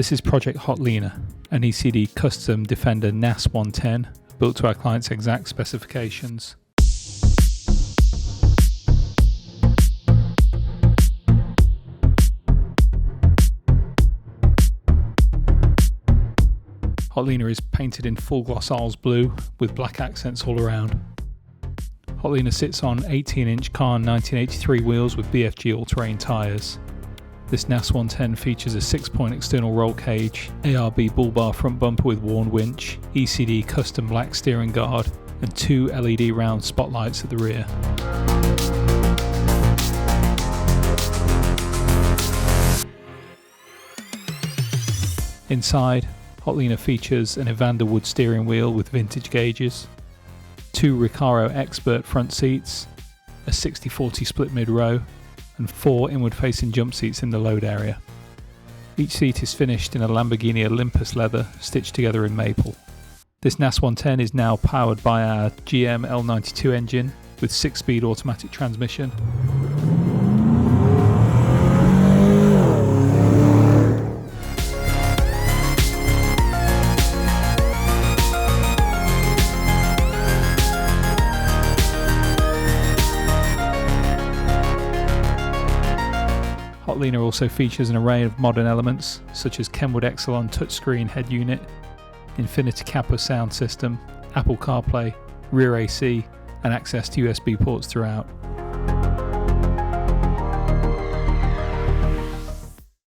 This is Project Hotliner, an ECD custom Defender NAS 110 built to our client's exact specifications. Hotliner is painted in full gloss Arles blue with black accents all around. Hotliner sits on 18-inch Kahn 1983 wheels with BFG all-terrain tyres. This NAS 110 features a 6-point external roll cage, ARB bull bar front bumper with worn winch, ECD custom black steering guard, and 2 LED round spotlights at the rear. Inside, Hotliner features an Evander wood steering wheel with vintage gauges, 2 Recaro Expert front seats, a 60/40 split mid-row, and 4 inward-facing jump seats in the load area. Each seat is finished in a Lamborghini Olympus leather stitched together in maple. This NAS 110 is now powered by our GM L92 engine with 6-speed automatic transmission. Hotliner also features an array of modern elements such as Kenwood Exelon touchscreen head unit, Infinity Kappa sound system, Apple CarPlay, rear AC, and access to USB ports throughout.